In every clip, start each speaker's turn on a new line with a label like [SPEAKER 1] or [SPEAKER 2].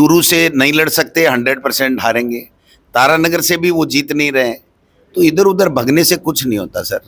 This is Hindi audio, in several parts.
[SPEAKER 1] चूरू से नहीं लड़ सकते, 100% हारेंगे। तारानगर से भी वो जीत नहीं रहे। तो इधर उधर भगने से कुछ नहीं होता सर।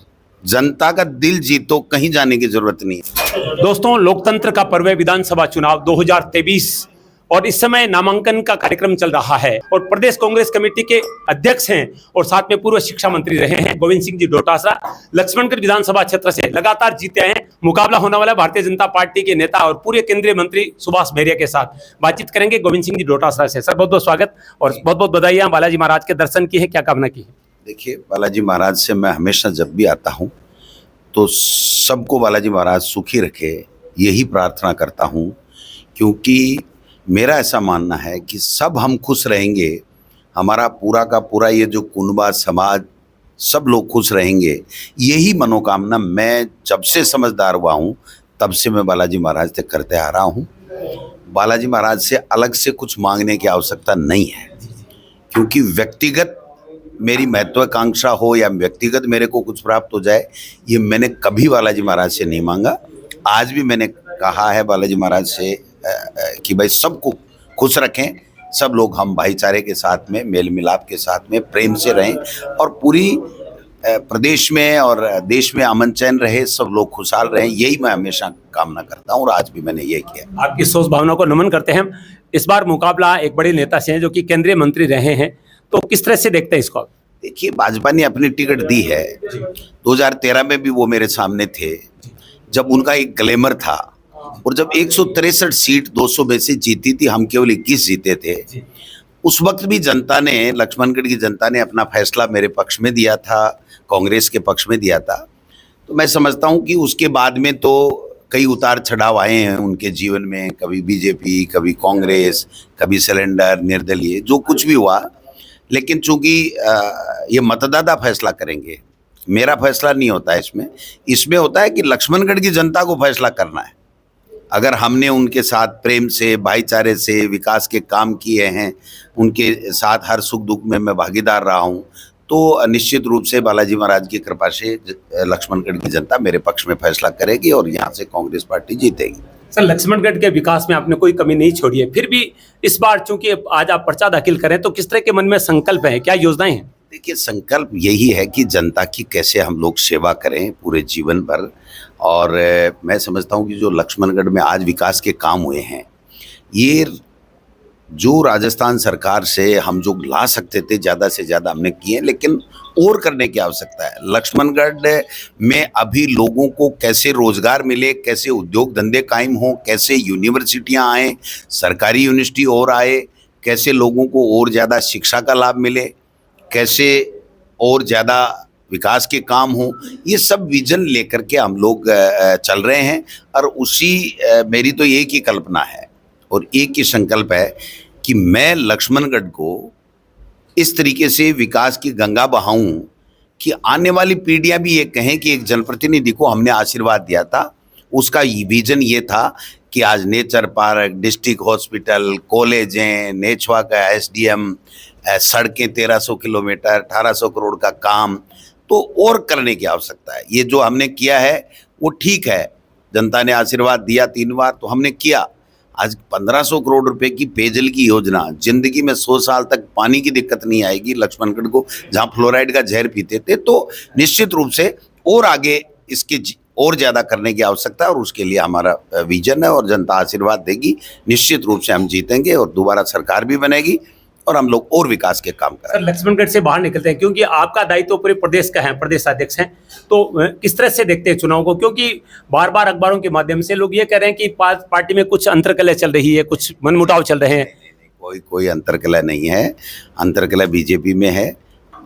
[SPEAKER 1] जनता का दिल जीतो, कहीं जाने की जरूरत नहीं है।
[SPEAKER 2] दोस्तों, लोकतंत्र का पर्व है विधानसभा चुनाव 2023 और इस समय नामांकन का कार्यक्रम चल रहा है और प्रदेश कांग्रेस कमेटी के अध्यक्ष हैं और साथ में पूर्व शिक्षा मंत्री रहे हैं गोविंद सिंह जी डोटासरा लक्ष्मणगढ़ विधानसभा क्षेत्र से लगातार जीते हैं। मुकाबला होने वाला भारतीय जनता पार्टी के नेता और पूर्व केंद्रीय मंत्री सुभाष बहरिया के साथ बातचीत करेंगे गोविंद सिंह जी डोटासरा से। सर, बहुत बहुत स्वागत और बहुत बहुत बधाई। बालाजी महाराज के दर्शन किए हैं, क्या कामना की है?
[SPEAKER 1] देखिए, बालाजी महाराज से मैं हमेशा जब भी आता हूँ तो सबको बालाजी महाराज सुखी रखे, यही प्रार्थना करता हूँ, क्योंकि मेरा ऐसा मानना है कि सब हम खुश रहेंगे, हमारा पूरा का पूरा ये जो कुनबा समाज सब लोग खुश रहेंगे, यही मनोकामना मैं जब से समझदार हुआ हूँ तब से मैं बालाजी महाराज से करते आ रहा हूँ। बालाजी महाराज से अलग से कुछ मांगने की आवश्यकता नहीं है, क्योंकि व्यक्तिगत मेरी महत्वाकांक्षा हो या व्यक्तिगत मेरे को कुछ प्राप्त हो जाए, ये मैंने कभी बालाजी महाराज से नहीं मांगा। आज भी मैंने कहा है बालाजी महाराज से कि भाई सबको खुश रखें, सब लोग हम भाईचारे के साथ में, मेल मिलाप के साथ में, प्रेम से रहें और पूरी प्रदेश में और देश में अमन चैन रहे, सब लोग खुशहाल रहें, यही मैं हमेशा कामना करता हूँ और आज भी मैंने यही किया।
[SPEAKER 2] आपकी सोच भावना को नमन करते हैं। इस बार मुकाबला एक बड़े नेता से है जो कि केंद्रीय मंत्री रहे हैं, तो किस तरह से देखते हैं इसको?
[SPEAKER 1] देखिए, भाजपा ने अपनी टिकट दी है। 2013 में भी वो मेरे सामने थे जब उनका एक ग्लैमर था, और जब 163 सीट 200 में से जीती थी, हम केवल 21 जीते थे। उस वक्त भी जनता ने, लक्ष्मणगढ़ की जनता ने अपना फैसला मेरे पक्ष में दिया था, कांग्रेस के पक्ष में दिया था। तो मैं समझता हूँ कि उसके बाद में तो कई उतार चढ़ाव आए हैं उनके जीवन में, कभी बीजेपी, कभी कांग्रेस, कभी सिलेंडर, निर्दलीय, जो कुछ भी हुआ। लेकिन चूंकि ये मतदाता फैसला करेंगे, मेरा फैसला नहीं होता है इसमें होता है कि लक्ष्मणगढ़ की जनता को फैसला करना है। अगर हमने उनके साथ प्रेम से, भाईचारे से विकास के काम किए हैं, उनके साथ हर सुख दुख में मैं भागीदार रहा हूं, तो निश्चित रूप से बालाजी महाराज की कृपा से लक्ष्मणगढ़ की जनता मेरे पक्ष में फैसला करेगी और यहाँ से कांग्रेस पार्टी जीतेगी।
[SPEAKER 2] सर, लक्ष्मणगढ़ के विकास में आपने कोई कमी नहीं छोड़ी है, फिर भी इस बार चूंकि आज आप पर्चा दाखिल करें तो किस तरह के मन में संकल्प है, क्या योजनाएं हैं?
[SPEAKER 1] देखिए, संकल्प यही है कि जनता की कैसे हम लोग सेवा करें पूरे जीवन भर। और मैं समझता हूँ कि जो लक्ष्मणगढ़ में आज विकास के काम हुए हैं, ये जो राजस्थान सरकार से हम जो ला सकते थे ज़्यादा से ज़्यादा हमने किए, लेकिन और करने की आवश्यकता है। लक्ष्मणगढ़ में अभी लोगों को कैसे रोजगार मिले, कैसे उद्योग धंधे कायम हों, कैसे यूनिवर्सिटियां आए, सरकारी यूनिवर्सिटी और आए, कैसे लोगों को और ज़्यादा शिक्षा का लाभ मिले, कैसे और ज़्यादा विकास के काम हों, ये सब विजन लेकर के हम लोग चल रहे हैं। और उसी मेरी तो एक ही कल्पना है और एक ही संकल्प है कि मैं लक्ष्मणगढ़ को इस तरीके से विकास की गंगा बहाऊं कि आने वाली पीढ़ियां भी ये कहें कि एक जनप्रतिनिधि को हमने आशीर्वाद दिया था। उसका विजन ये था कि आज नेचर पार्क, डिस्ट्रिक्ट हॉस्पिटल, कॉलेजें, नेछवा का एसडीएम, सड़कें 1300 किलोमीटर, 1800 करोड़ का काम, तो और करने की आवश्यकता है। ये जो हमने किया है वो ठीक है, जनता ने आशीर्वाद दिया 3 बार तो हमने किया। आज 1500 करोड़ रुपए की पेयजल की योजना, जिंदगी में 100 साल तक पानी की दिक्कत नहीं आएगी लक्ष्मणगढ़ को, जहां फ्लोराइड का जहर पीते थे। तो निश्चित रूप से और आगे इसके और ज़्यादा करने की आवश्यकता है और उसके लिए हमारा विजन है और जनता आशीर्वाद देगी। निश्चित रूप से हम जीतेंगे और दोबारा सरकार भी बनेगी और हम लोग और विकास के काम करें।
[SPEAKER 2] सर, लक्ष्मणगढ़ से बाहर निकलते हैं क्योंकि आपका दायित्व पूरे प्रदेश का है, प्रदेश अध्यक्ष हैं, तो किस तरह से देखते हैं चुनाव को? क्योंकि बार बार अखबारों के माध्यम से लोग ये कह रहे हैं कि पार्टी में कुछ अंतर्कलह चल रही है, कुछ मनमुटाव चल रहे हैं।
[SPEAKER 1] कोई अंतर्कलह नहीं है। अंतर्कलह बीजेपी में है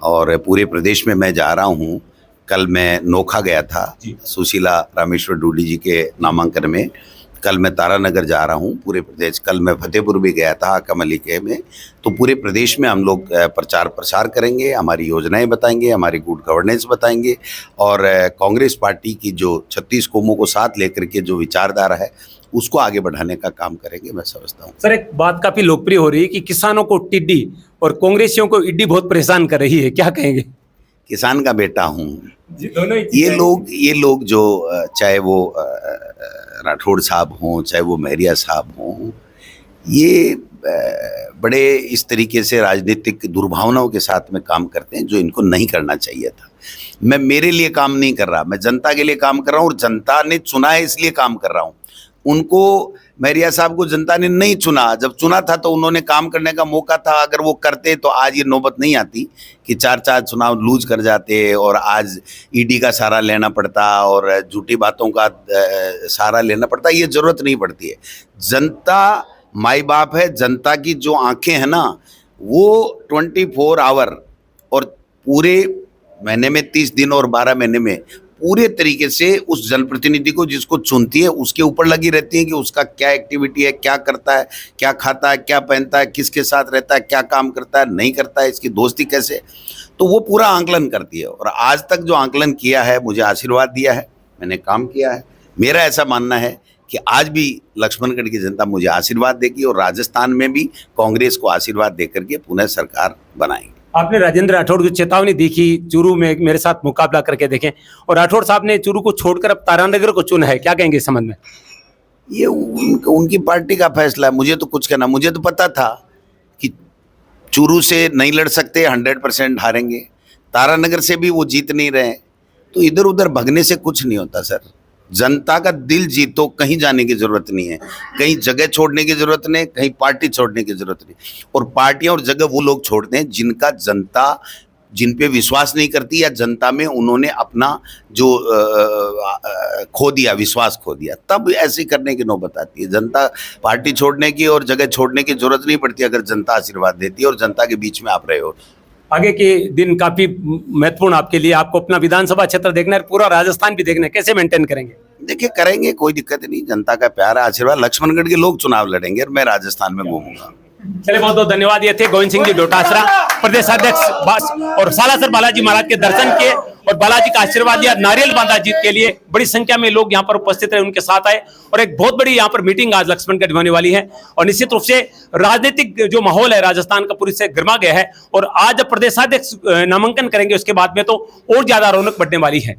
[SPEAKER 1] और पूरे प्रदेश में मैं जा रहा हूँ। कल मैं नोखा गया था सुशीला रामेश्वर डूडी जी के नामांकन में, कल मैं तारानगर जा रहा हूँ पूरे प्रदेश, कल मैं फतेहपुर भी गया था कमलिके में। तो पूरे प्रदेश में हम लोग प्रचार प्रसार करेंगे, हमारी योजनाएं बताएंगे, हमारी गुड गवर्नेंस बताएंगे और कांग्रेस पार्टी की जो 36 कौमों को साथ लेकर के जो विचारधारा है उसको आगे बढ़ाने का काम करेंगे, मैं समझता हूँ।
[SPEAKER 2] सर, एक बात काफी लोकप्रिय हो रही है कि किसानों को टिड्डी और कांग्रेसियों को ईडी बहुत परेशान कर रही है, क्या कहेंगे?
[SPEAKER 1] किसान का बेटा हूँ।
[SPEAKER 2] दोनों
[SPEAKER 1] ये लोग जो चाहे वो राठौड़ साहब हों, चाहे वो महरिया साहब हों, ये बड़े इस तरीके से राजनीतिक दुर्भावनाओं के साथ में काम करते हैं जो इनको नहीं करना चाहिए था। मैं मेरे लिए काम नहीं कर रहा, मैं जनता के लिए काम कर रहा हूँ और जनता ने चुना है इसलिए काम कर रहा हूँ। उनको, मेरिया साहब को जनता ने नहीं चुना, जब चुना था तो उन्होंने काम करने का मौका था, अगर वो करते तो आज ये नौबत नहीं आती कि 4 चुनाव लूज कर जाते और आज ईडी का सहारा लेना पड़ता और झूठी बातों का सहारा लेना पड़ता। ये ज़रूरत नहीं पड़ती है। जनता माई बाप है, जनता की जो आंखें हैं ना वो 24 आवर और पूरे महीने में 30 दिन और 12 महीने में पूरे तरीके से उस जनप्रतिनिधि को जिसको चुनती है उसके ऊपर लगी रहती है कि उसका क्या एक्टिविटी है, क्या करता है, क्या खाता है, क्या पहनता है, किसके साथ रहता है, क्या काम करता है, नहीं करता है, इसकी दोस्ती कैसे, तो वो पूरा आंकलन करती है। और आज तक जो आंकलन किया है, मुझे आशीर्वाद दिया है, मैंने काम किया है। मेरा ऐसा मानना है कि आज भी लक्ष्मणगढ़ की जनता मुझे आशीर्वाद देगी और राजस्थान में भी कांग्रेस को आशीर्वाद देकर के पुनः सरकार बनाएंगे।
[SPEAKER 2] आपने राजेंद्र राठौड़ की चेतावनी देखी, चूरू में मेरे साथ मुकाबला करके देखें, और राठौड़ साहब ने चूरू को छोड़कर अब तारानगर को चुना है, क्या कहेंगे इस संबंध में?
[SPEAKER 1] ये उनकी पार्टी का फैसला है, मुझे तो कुछ कहना। मुझे तो पता था कि चूरू से नहीं लड़ सकते, 100% हारेंगे। तारानगर से भी वो जीत नहीं रहे, तो इधर उधर भगने से कुछ नहीं होता सर। जनता का दिल जीतो, कहीं जाने की जरूरत नहीं है, कहीं जगह छोड़ने की जरूरत नहीं, कहीं पार्टी छोड़ने की जरूरत नहीं। और पार्टियां और जगह वो लोग छोड़ते हैं जिनका जनता जिन पे विश्वास नहीं करती या जनता में उन्होंने अपना जो खो दिया, विश्वास खो दिया, तब ऐसे करने की नौबत आती है। जनता पार्टी छोड़ने की और जगह छोड़ने की जरूरत नहीं पड़ती अगर जनता आशीर्वाद देती है और जनता के बीच में आप रहे हो।
[SPEAKER 2] आगे के दिन काफी महत्वपूर्ण आपके लिए, आपको अपना विधानसभा क्षेत्र देखना है, पूरा राजस्थान भी देखना है, कैसे मेंटेन करेंगे?
[SPEAKER 1] देखिए करेंगे, कोई दिक्कत नहीं, जनता का प्यार आशीर्वाद। लक्ष्मणगढ़ के लोग चुनाव लड़ेंगे और मैं राजस्थान में घूमूंगा।
[SPEAKER 2] चलिए, बहुत बहुत धन्यवाद। ये थे गोविंद सिंह जी डोटासरा, प्रदेशाध्यक्ष, और सालासर बालाजी महाराज के दर्शन किए और बालाजी का आशीर्वाद लिया। नारियल बांधा जीत के लिए बड़ी संख्या में लोग यहाँ पर उपस्थित रहे, उनके साथ आए और एक बहुत बड़ी यहाँ पर मीटिंग आज लक्ष्मणगढ़ होने वाली है। और निश्चित रूप से राजनीतिक जो माहौल है राजस्थान का पूरी से गर्मा गया है और आज जब प्रदेशाध्यक्ष नामांकन करेंगे उसके बाद में तो और ज्यादा रौनक बढ़ने वाली है।